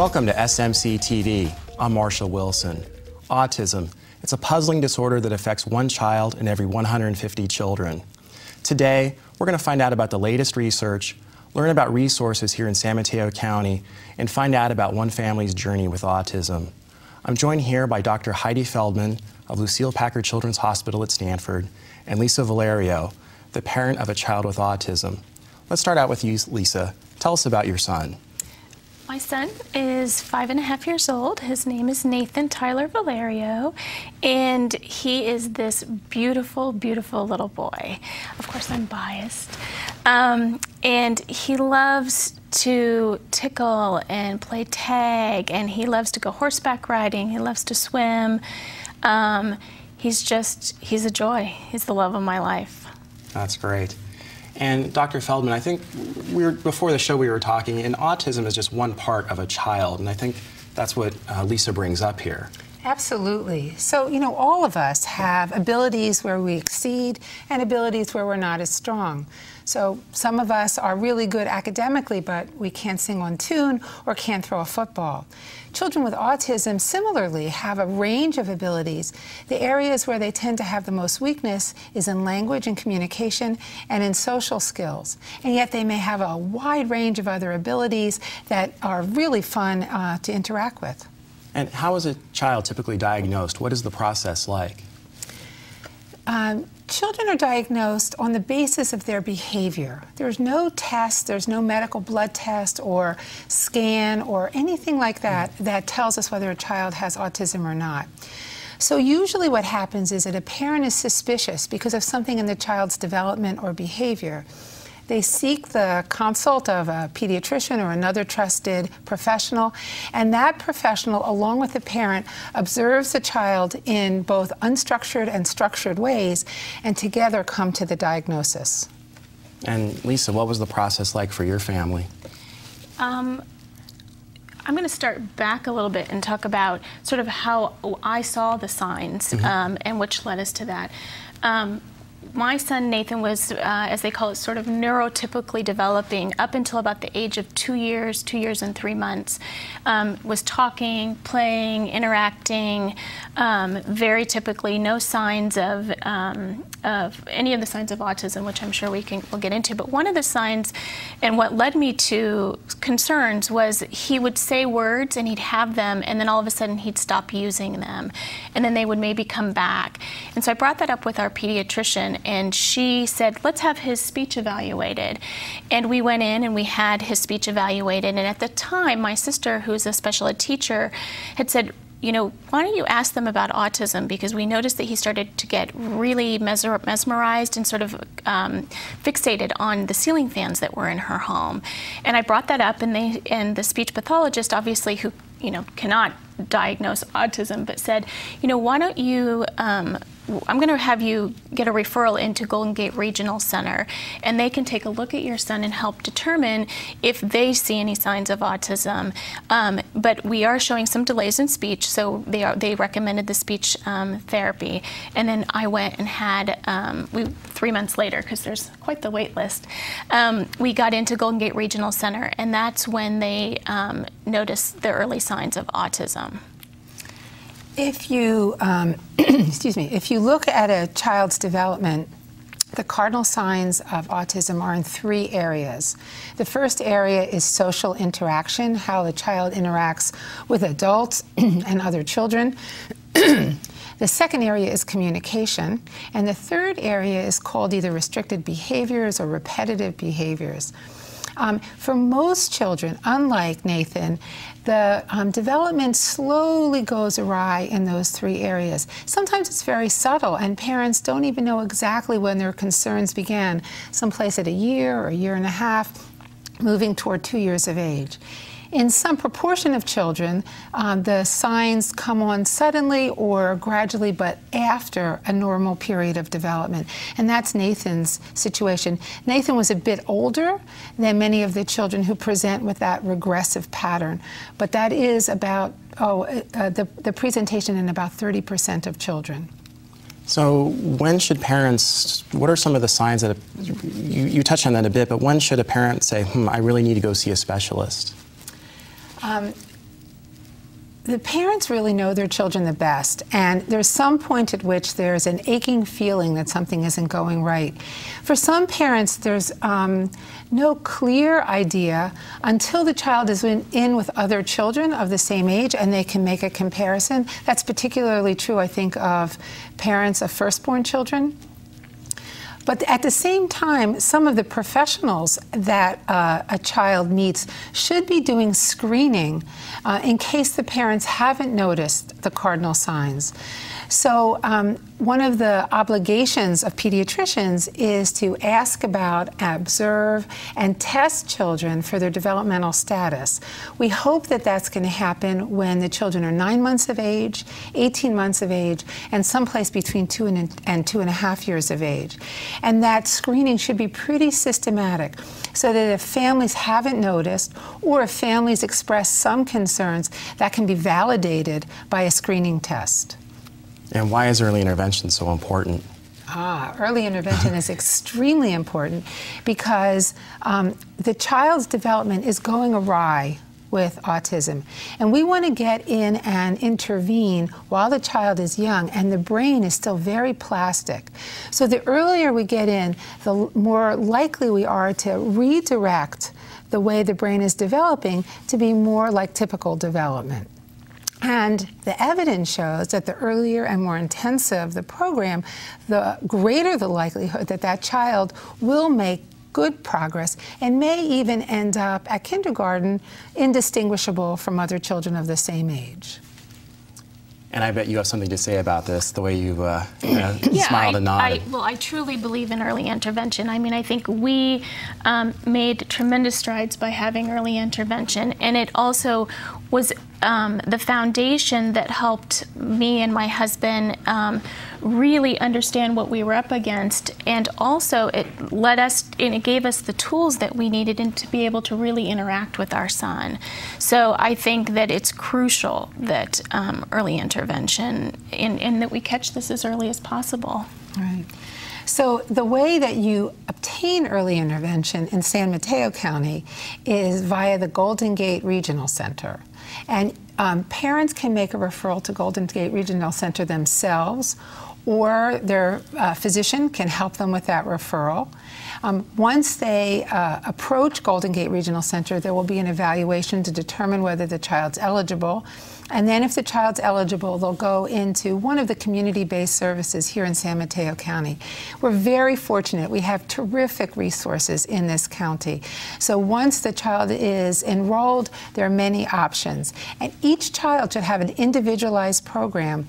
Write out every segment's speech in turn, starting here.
Welcome to SMCTV. I'm Marshall Wilson. Autism. It's a puzzling disorder that affects one child in every 150 children. Today, we're going to find out about the latest research, learn about resources here in San Mateo County, and find out about one family's journey with autism. I'm joined here by Dr. Heidi Feldman of Lucille Packard Children's Hospital at Stanford and Lisa Valerio, the parent of a child with autism. Let's start out with you, Lisa. Tell us about your son. My son is 5.5 years old. His name is Nathan Tyler Valerio, and he is this beautiful, beautiful little boy. Of course, I'm biased. And he loves to tickle and play tag, and he loves to go horseback riding. He loves to swim. He's a joy. He's the love of my life. That's great. And Dr. Feldman, I think before the show we were talking, and autism is just one part of a child, and I think that's what Lisa brings up here. Absolutely. So, you know, all of us have abilities where we exceed and abilities where we're not as strong. So some of us are really good academically, but we can't sing on tune or can't throw a football. Children with autism similarly have a range of abilities. The areas where they tend to have the most weakness is in language and communication and in social skills. And yet they may have a wide range of other abilities that are really fun to interact with. And how is a child typically diagnosed? What is the process like? Children are diagnosed on the basis of their behavior. There's no test, there's no medical blood test or scan or anything like that that tells us whether a child has autism or not. So usually what happens is that a parent is suspicious because of something in the child's development or behavior. They seek the consult of a pediatrician or another trusted professional, and that professional, along with the parent, observes the child in both unstructured and structured ways, and together come to the diagnosis. And Lisa, what was the process like for your family? I'm going to start back a little bit and talk about sort of how I saw the signs and which led us to that. My son Nathan was, as they call it, sort of neurotypically developing up until about the age of 2 years and 3 months. Was talking, playing, interacting, very typically no signs of any of the signs of autism, which I'm sure we'll get into. But one of the signs, and what led me to concerns, was he would say words and he'd have them, and then all of a sudden he'd stop using them, and then they would maybe come back. And so I brought that up with our pediatrician, and she said, let's have his speech evaluated. And we went in and we had his speech evaluated, and at the time my sister, who's a special ed teacher, had said, you know, why don't you ask them about autism, because we noticed that he started to get really mesmerized and sort of fixated on the ceiling fans that were in her home. And I brought that up, and the speech pathologist, obviously, who, you know, cannot diagnose autism, but said, you know, why don't you, I'm going to have you get a referral into Golden Gate Regional Center, and they can take a look at your son and help determine if they see any signs of autism. But we are showing some delays in speech, so they recommended the speech therapy. And then I went and had, 3 months later, because there's quite the wait list, we got into Golden Gate Regional Center, and that's when they noticed the early signs of autism. If you, excuse me, if you look at a child's development, the cardinal signs of autism are in 3 areas. The first area is social interaction, how the child interacts with adults and other children. The second area is communication, and the third area is called either restricted behaviors or repetitive behaviors. For most children, unlike Nathan, the development slowly goes awry in those 3 areas. Sometimes it's very subtle, and parents don't even know exactly when their concerns began, someplace at a year or a year and a half, moving toward 2 years of age. In some proportion of children, the signs come on suddenly or gradually, but after a normal period of development. And that's Nathan's situation. Nathan was a bit older than many of the children who present with that regressive pattern. But that is about, the presentation in about 30% of children. So when should parents, what are some of the signs that, you touched on that a bit, but when should a parent say, I really need to go see a specialist? The parents really know their children the best, and there's some point at which there's an aching feeling that something isn't going right. For some parents, there's no clear idea until the child is in with other children of the same age and they can make a comparison. That's particularly true, I think, of parents of firstborn children. But at the same time, some of the professionals that a child meets should be doing screening in case the parents haven't noticed the cardinal signs. So one of the obligations of pediatricians is to ask about, observe, and test children for their developmental status. We hope that that's going to happen when the children are 9 months of age, 18 months of age, and someplace between 2 and 2.5 years of age. And that screening should be pretty systematic, so that if families haven't noticed or if families express some concerns, that can be validated by a screening test. And why is early intervention so important? Early intervention is extremely important because the child's development is going awry with autism. And we want to get in and intervene while the child is young and the brain is still very plastic. So the earlier we get in, the more likely we are to redirect the way the brain is developing to be more like typical development. And the evidence shows that the earlier and more intensive the program, the greater the likelihood that that child will make good progress and may even end up at kindergarten indistinguishable from other children of the same age. And I bet you have something to say about this, the way you smiled and nodded. Well, I truly believe in early intervention. I mean, I think we made tremendous strides by having early intervention, and it also was the foundation that helped me and my husband really understand what we were up against, and also it led us and it gave us the tools that we needed to be able to really interact with our son. So I think that it's crucial that early intervention and that we catch this as early as possible. Right. So the way that you obtain early intervention in San Mateo County is via the Golden Gate Regional Center. And parents can make a referral to Golden Gate Regional Center themselves, or their physician can help them with that referral. Once they approach Golden Gate Regional Center, there will be an evaluation to determine whether the child's eligible. And then if the child's eligible, they'll go into one of the community-based services here in San Mateo County. We're very fortunate. We have terrific resources in this county. So once the child is enrolled, there are many options. And each child should have an individualized program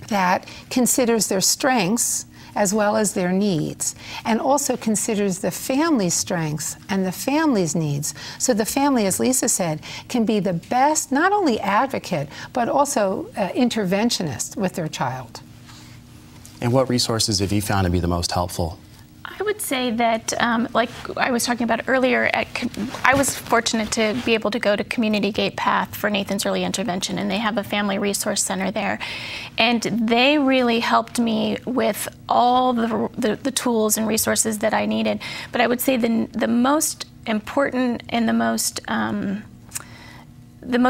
that considers their strengths as well as their needs, and also considers the family's strengths and the family's needs. So the family, as Lisa said, can be the best, not only advocate, but also interventionist with their child. And what resources have you found to be the most helpful? I would say that, like I was talking about earlier, I was fortunate to be able to go to Community Gatepath for Nathan's early intervention, and they have a family resource center there. And they really helped me with all the tools and resources that I needed. But I would say the most important and the most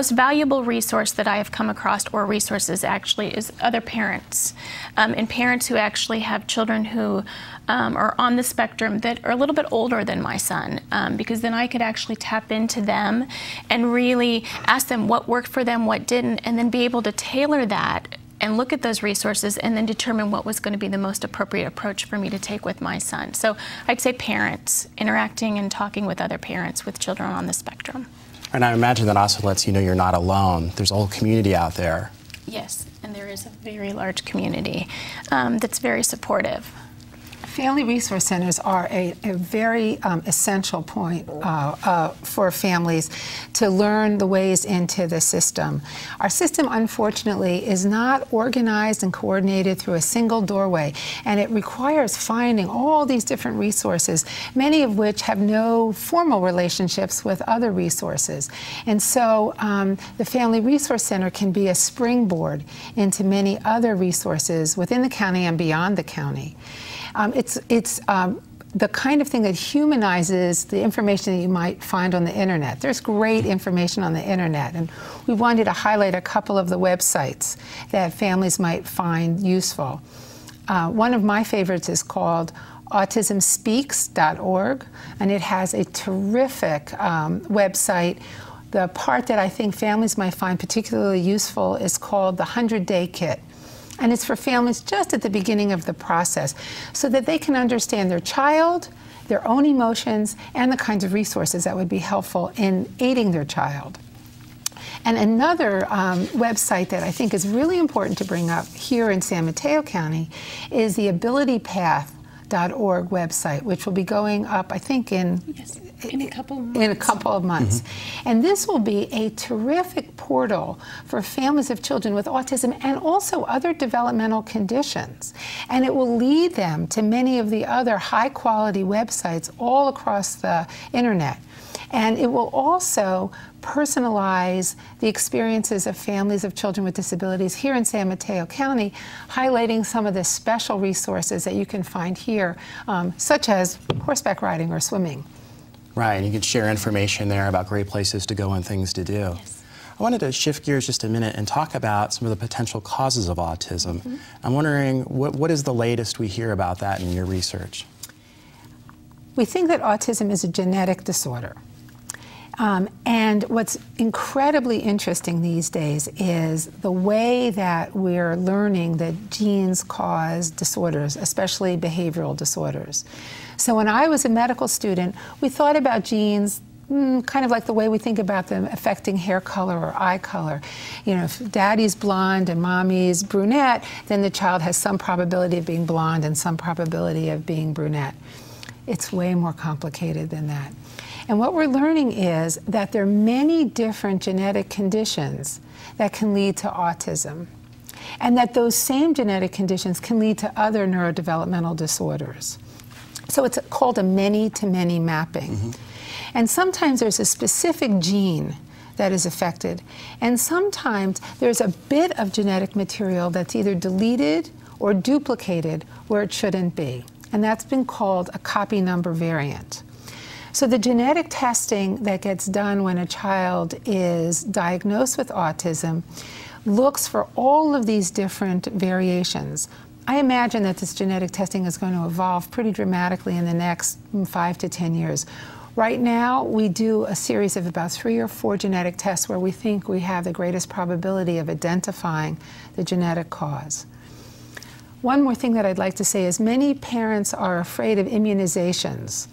valuable resource that I have come across, or resources actually, is other parents, and parents who actually have children who are on the spectrum that are a little bit older than my son, because then I could actually tap into them and really ask them what worked for them, what didn't, and then be able to tailor that and look at those resources and then determine what was going to be the most appropriate approach for me to take with my son. So I'd say parents, interacting and talking with other parents with children on the spectrum. And I imagine that also lets you know you're not alone. There's a whole community out there. Yes, and there is a very large community that's very supportive. Family resource centers are a very essential point for families to learn the ways into the system. Our system, unfortunately, is not organized and coordinated through a single doorway, and it requires finding all these different resources, many of which have no formal relationships with other resources. And so the Family Resource Center can be a springboard into many other resources within the county and beyond the county. It's the kind of thing that humanizes the information that you might find on the internet. There's great information on the internet, and we wanted to highlight a couple of the websites that families might find useful. One of my favorites is called autismspeaks.org, and it has a terrific website. The part that I think families might find particularly useful is called the 100-Day Kit. And it's for families just at the beginning of the process so that they can understand their child, their own emotions, and the kinds of resources that would be helpful in aiding their child. And another website that I think is really important to bring up here in San Mateo County is the Gatepath.org website, which will be going up, I think, in a couple of months. And this will be a terrific portal for families of children with autism and also other developmental conditions. And it will lead them to many of the other high-quality websites all across the internet. And it will also personalize the experiences of families of children with disabilities here in San Mateo County, highlighting some of the special resources that you can find here, such as horseback riding or swimming. Right, and you can share information there about great places to go and things to do. Yes. I wanted to shift gears just a minute and talk about some of the potential causes of autism. I'm wondering, what is the latest we hear about that in your research? We think that autism is a genetic disorder. And what's incredibly interesting these days is the way that we're learning that genes cause disorders, especially behavioral disorders. So when I was a medical student, we thought about genes kind of like the way we think about them affecting hair color or eye color. You know, if daddy's blonde and mommy's brunette, then the child has some probability of being blonde and some probability of being brunette. It's way more complicated than that. And what we're learning is that there are many different genetic conditions that can lead to autism, and that those same genetic conditions can lead to other neurodevelopmental disorders. So it's called a many-to-many mapping. And sometimes there's a specific gene that is affected, and sometimes there's a bit of genetic material that's either deleted or duplicated where it shouldn't be. And that's been called a copy number variant. So the genetic testing that gets done when a child is diagnosed with autism looks for all of these different variations. I imagine that this genetic testing is going to evolve pretty dramatically in the next 5 to 10 years. Right now, we do a series of about 3 or 4 genetic tests where we think we have the greatest probability of identifying the genetic cause. One more thing that I'd like to say is many parents are afraid of immunizations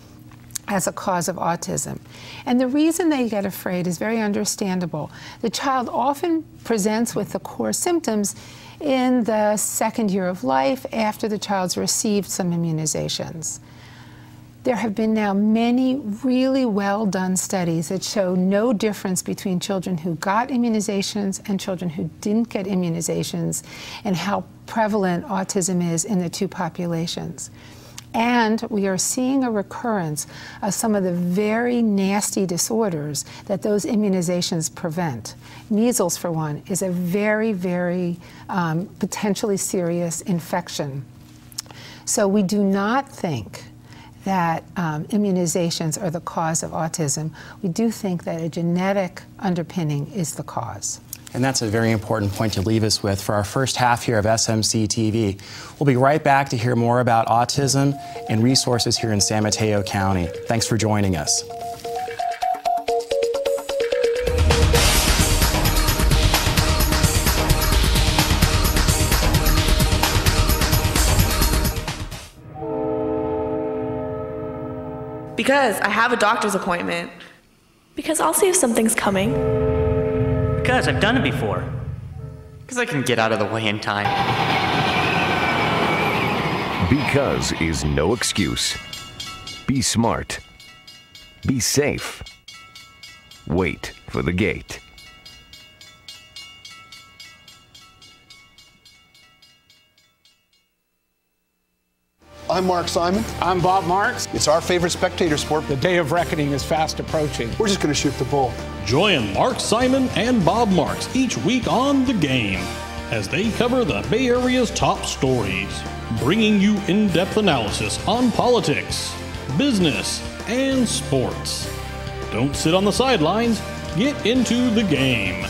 as a cause of autism. And the reason they get afraid is very understandable. The child often presents with the core symptoms in the 2nd year of life after the child's received some immunizations. There have been now many really well done studies that show no difference between children who got immunizations and children who didn't get immunizations and how prevalent autism is in the two populations. And we are seeing a recurrence of some of the very nasty disorders that those immunizations prevent. Measles, for one, is a very, very potentially serious infection. So we do not think that immunizations are the cause of autism. We do think that a genetic underpinning is the cause. And that's a very important point to leave us with for our first half here of SMCTV. We'll be right back to hear more about autism and resources here in San Mateo County. Thanks for joining us. Because I have a doctor's appointment. Because I'll see if something's coming. Because I've done it before. Because I can get out of the way in time. Because is no excuse. Be smart. Be safe. Wait for the gate. I'm Mark Simon. I'm Bob Marks. It's our favorite spectator sport. The day of reckoning is fast approaching. We're just going to shoot the bull. Join Mark Simon and Bob Marks each week on The Game as they cover the Bay Area's top stories, bringing you in-depth analysis on politics, business, and sports. Don't sit on the sidelines, get into the game.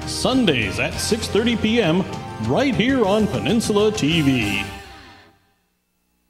Sundays at 6:30 p.m. right here on Peninsula TV.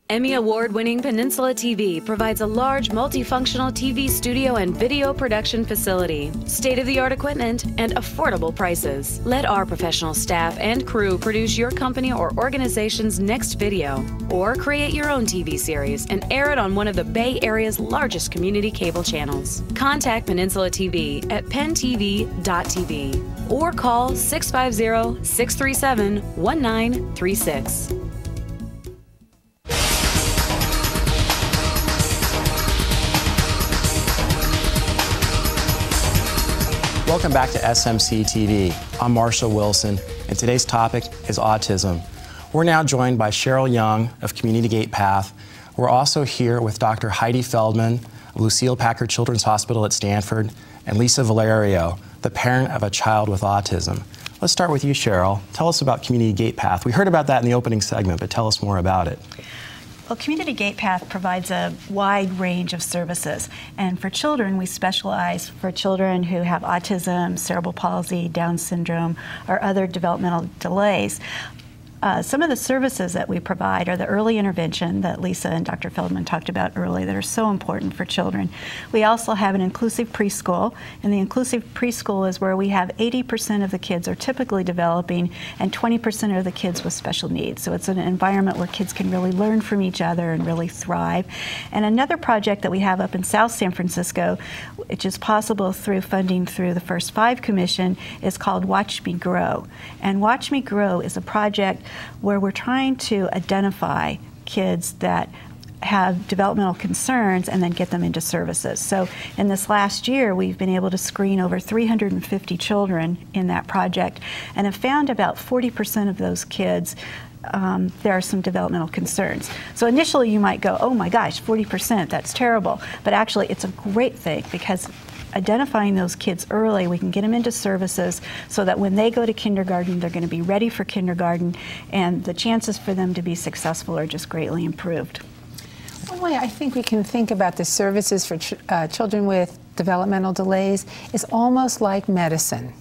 Emmy Award-winning Peninsula TV provides a large multifunctional TV studio and video production facility, state-of-the-art equipment, and affordable prices. Let our professional staff and crew produce your company or organization's next video, or create your own TV series and air it on one of the Bay Area's largest community cable channels. Contact Peninsula TV at pentv.tv or call 650-637-1936. Welcome back to SMCTV. I'm Marshall Wilson, and today's topic is autism. We're now joined by Sheryl Young of Community Gatepath. We're also here with Dr. Heidi Feldman of Lucille Packard Children's Hospital at Stanford, and Lisa Valerio, the parent of a child with autism. Let's start with you, Sheryl. Tell us about Community Gatepath. We heard about that in the opening segment, but tell us more about it. Well, Community Gatepath provides a wide range of services. And for children, we specialize for children who have autism, cerebral palsy, Down syndrome, or other developmental delays. Some of the services that we provide are the early intervention that Lisa and Dr. Feldman talked about earlier that are so important for children. We also have an inclusive preschool, and the inclusive preschool is where we have 80% of the kids are typically developing and 20% are the kids with special needs. So it's an environment where kids can really learn from each other and really thrive. And another project that we have up in South San Francisco, which is possible through funding through the First Five Commission, is called Watch Me Grow. And Watch Me Grow is a project where we're trying to identify kids that have developmental concerns and then get them into services. So in this last year, we've been able to screen over 350 children in that project and have found about 40% of those kids there are some developmental concerns. So initially you might go, oh my gosh, 40%, that's terrible. But actually it's a great thing because identifying those kids early, we can get them into services so that when they go to kindergarten, they're going to be ready for kindergarten, and the chances for them to be successful are just greatly improved. One way I think we can think about the services for children with developmental delays is almost like medicine.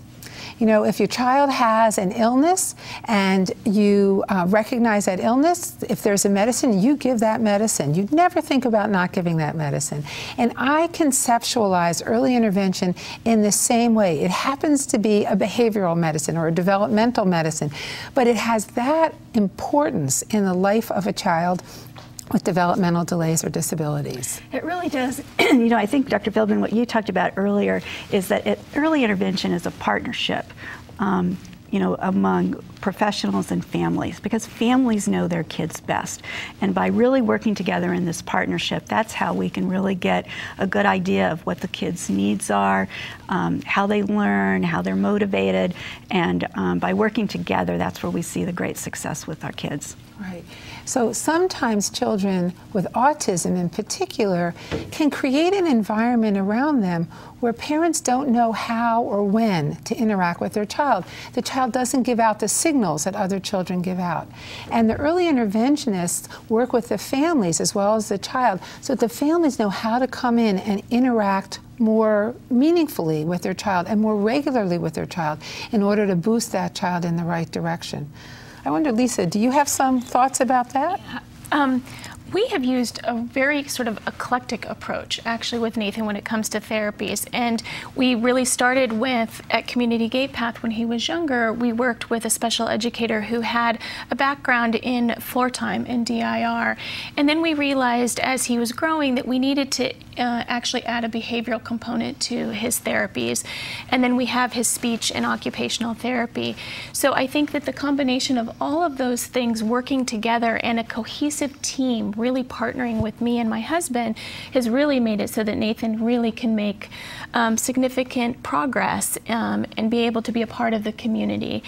You know, if your child has an illness and you recognize that illness, if there's a medicine, you give that medicine. You'd never think about not giving that medicine. And I conceptualize early intervention in the same way. It happens to be a behavioral medicine or a developmental medicine, but it has that importance in the life of a child with developmental delays or disabilities. It really does. You know, I think, Dr. Feldman, what you talked about earlier is that early intervention is a partnership, you know, among professionals and families, because families know their kids best. And by really working together in this partnership, that's how we can really get a good idea of what the kids' needs are, how they learn, how they're motivated, and by working together, that's where we see the great success with our kids. Right. So sometimes children with autism in particular can create an environment around them where parents don't know how or when to interact with their child. The child doesn't give out the signals that other children give out. And the early interventionists work with the families as well as the child so that the families know how to come in and interact more meaningfully with their child and more regularly with their child in order to boost that child in the right direction. I wonder, Lisa, do you have some thoughts about that? We have used a very sort of eclectic approach, actually, with Nathan when it comes to therapies. And we really started with, at Community Gatepath when he was younger, we worked with a special educator who had a background in floor time and DIR. And then we realized as he was growing that we needed to actually add a behavioral component to his therapies. And then we have his speech and occupational therapy. So I think that the combination of all of those things working together and a cohesive team really partnering with me and my husband has really made it so that Nathan really can make significant progress and be able to be a part of the community.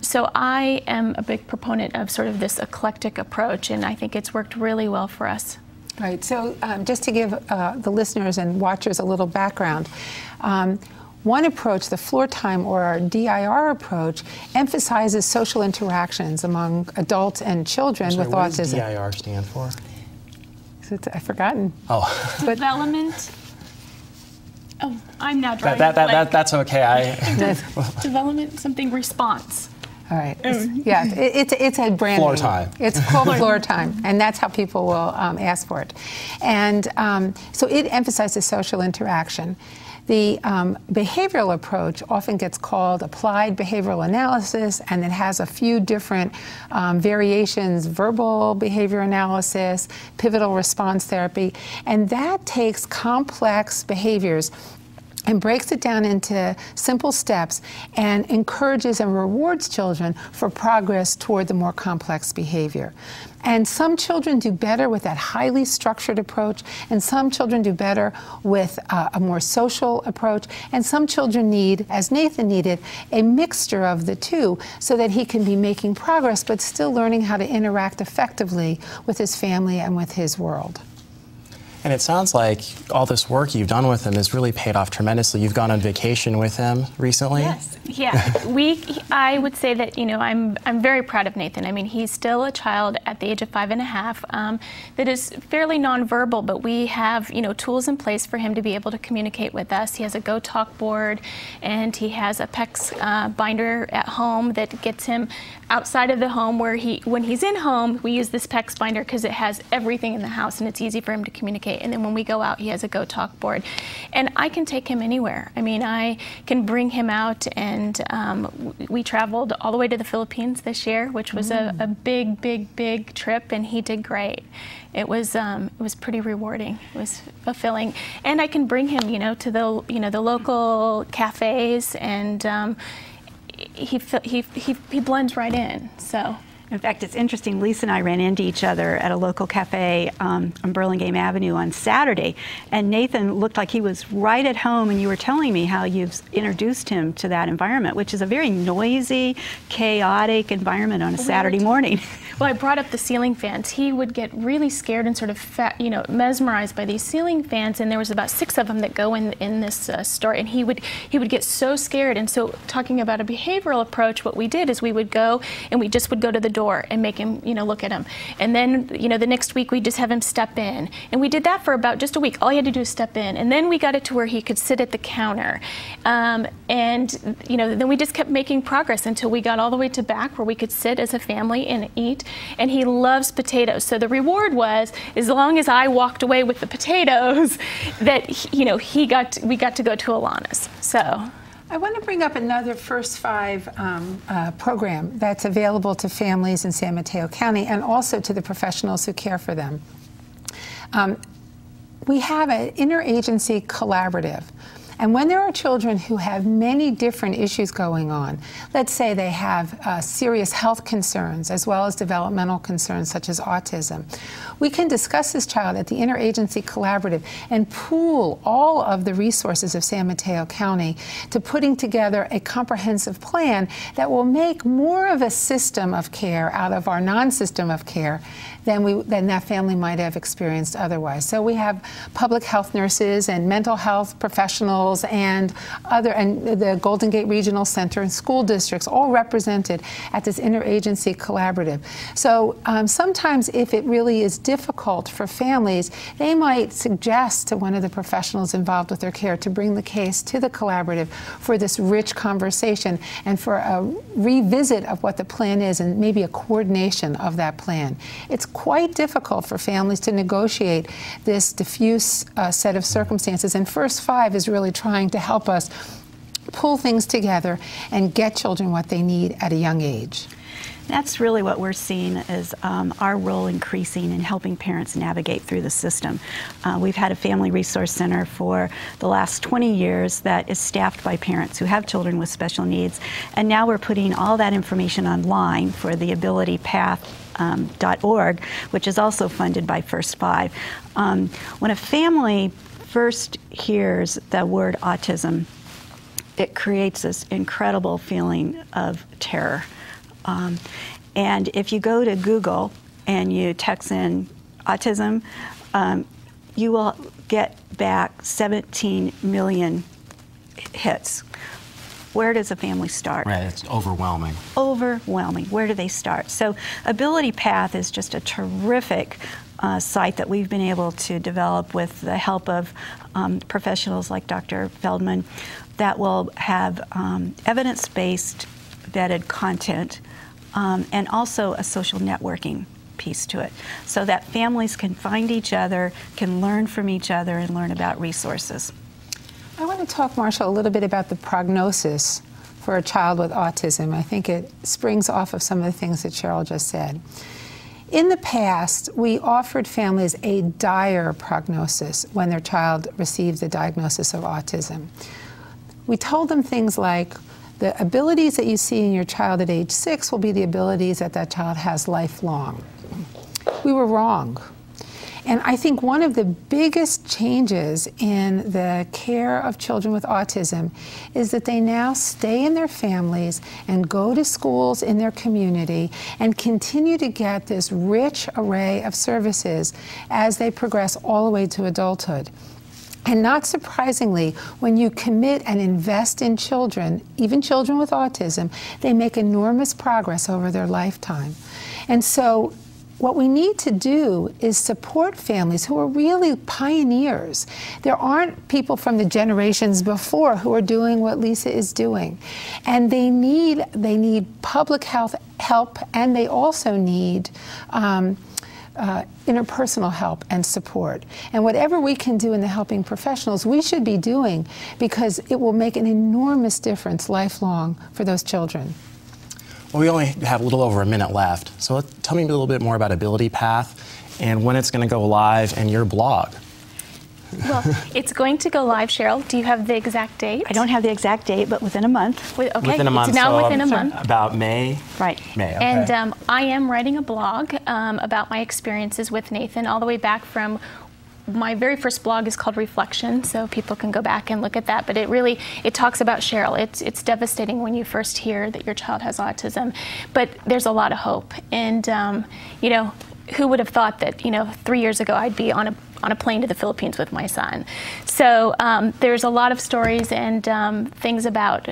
So I am a big proponent of sort of this eclectic approach, and I think it's worked really well for us. Right, so just to give the listeners and watchers a little background, one approach, the floor time or our DIR approach, emphasizes social interactions among adults and children with autism. What does DIR stand for? I've forgotten. Oh. Development. Oh, I'm not drawing. That's okay. Development something response. All right. It's a brand floor name. time. It's called floor time, and that's how people will ask for it. And so it emphasizes social interaction. The behavioral approach often gets called applied behavioral analysis, and it has a few different variations: verbal behavior analysis, pivotal response therapy, and that takes complex behaviors and breaks it down into simple steps and encourages and rewards children for progress toward the more complex behavior. And some children do better with that highly structured approach, and some children do better with a more social approach, and some children need, as Nathan needed, a mixture of the two so that he can be making progress but still learning how to interact effectively with his family and with his world. And it sounds like all this work you've done with him has really paid off tremendously. You've gone on vacation with him recently? Yes. Yeah. I would say that, I'm very proud of Nathan. I mean, he's still a child at the age of 5.5 that is fairly nonverbal, but we have, tools in place for him to be able to communicate with us. He has a Go Talk board, and he has a PECS binder at home that gets him outside of the home, where when he's in home, we use this PECS binder because it has everything in the house and it's easy for him to communicate. And then when we go out, he has a Go Talk board. And I can take him anywhere. I mean, I can bring him out, and we traveled all the way to the Philippines this year, which was a big trip, and he did great. It was pretty rewarding. It was fulfilling. And I can bring him, to the local cafes, and he blends right in. So. In fact, it's interesting, Lisa and I ran into each other at a local cafe on Burlingame Avenue on Saturday, and Nathan looked like he was right at home, and you were telling me how you've introduced him to that environment, which is a very noisy, chaotic environment on a Saturday morning. Well, I brought up the ceiling fans. He would get really scared and sort of mesmerized by these ceiling fans, and there was about 6 of them that go in this store, and he would get so scared. And so, talking about a behavioral approach, what we did is we would go, and we just would go to the door and make him, look at him. And then, the next week we just have him step in. And we did that for about just a week. All he had to do is step in. And then we got it to where he could sit at the counter. And, then we just kept making progress until we got all the way to back where we could sit as a family and eat. And he loves potatoes. So the reward was, as long as I walked away with the potatoes, that, we got to go to Alana's. So. I want to bring up another First Five program that's available to families in San Mateo County and also to the professionals who care for them. We have an interagency collaborative. And when there are children who have many different issues going on, let's say they have serious health concerns as well as developmental concerns such as autism, we can discuss this child at the Interagency Collaborative and pool all of the resources of San Mateo County to putting together a comprehensive plan that will make more of a system of care out of our non-system of care than that family might have experienced otherwise. So we have public health nurses and mental health professionals and the Golden Gate Regional Center and school districts all represented at this interagency collaborative. So sometimes if it really is difficult for families, they might suggest to one of the professionals involved with their care to bring the case to the collaborative for this rich conversation and for a revisit of what the plan is and maybe a coordination of that plan. It's quite difficult for families to negotiate this diffuse set of circumstances, and First Five is really trying to help us pull things together and get children what they need at a young age. That's really what we're seeing as our role increasing in helping parents navigate through the system. We've had a family resource center for the last 20 years that is staffed by parents who have children with special needs, and now we're putting all that information online for the abilitypath.org, which is also funded by First Five. When a family first hears the word autism, it creates this incredible feeling of terror. And if you go to Google and you text in autism, you will get back 17 million hits. where does a family start? Right, it's overwhelming. Overwhelming. Where do they start? So Gatepath is just a terrific site that we've been able to develop with the help of professionals like Dr. Feldman that will have evidence-based vetted content and also a social networking piece to it, so that families can find each other, can learn from each other, and learn about resources. I want to talk, Marshall, a little bit about the prognosis for a child with autism. I think it springs off of some of the things that Sheryl just said. In the past, we offered families a dire prognosis when their child received the diagnosis of autism. We told them things like, the abilities that you see in your child at age 6 will be the abilities that that child has lifelong. We were wrong. And I think one of the biggest changes in the care of children with autism is that they now stay in their families and go to schools in their community and continue to get this rich array of services as they progress all the way to adulthood. And not surprisingly, when you commit and invest in children, even children with autism, they make enormous progress over their lifetime. And so what we need to do is support families who are really pioneers. There aren't people from the generations before who are doing what Lisa is doing. And they need public health help, and they also need interpersonal help and support. And whatever we can do in the helping professionals, we should be doing, because it will make an enormous difference lifelong for those children. Well, we only have a little over a minute left, so tell me a little bit more about Gatepath and when it's going to go live and your blog. Well, it's going to go live, Sheryl. Do you have the exact date? I don't have the exact date, but within a month. Okay, within a month, it's now so within a month. About May? Right. May, okay. And I am writing a blog about my experiences with Nathan, all the way back from my very first blog is called Reflection, so people can go back and look at that. But it talks about Sheryl. It's devastating when you first hear that your child has autism, but there's a lot of hope. And you know, who would have thought that 3 years ago I'd be on a plane to the Philippines with my son? So there's a lot of stories and things about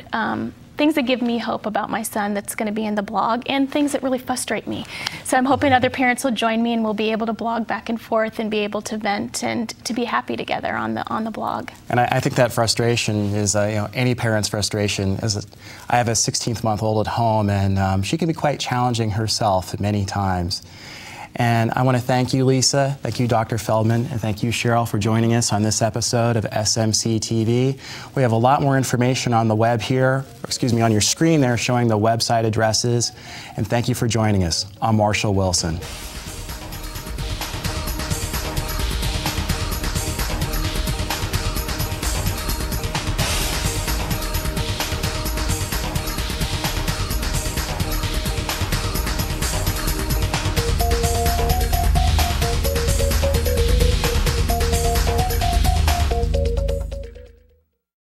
things that give me hope about my son that's going to be in the blog, and things that really frustrate me. So I'm hoping other parents will join me and we'll be able to blog back and forth and be able to vent and to be happy together on the blog. And I think that frustration is any parent's frustration. I have a 16-month-old at home, and she can be quite challenging herself many times. And I want to thank you, Lisa, thank you, Dr. Feldman, and thank you, Sheryl, for joining us on this episode of SMCTV. We have a lot more information on the web here, on your screen there, showing the website addresses. And thank you for joining us. I'm Marshall Wilson.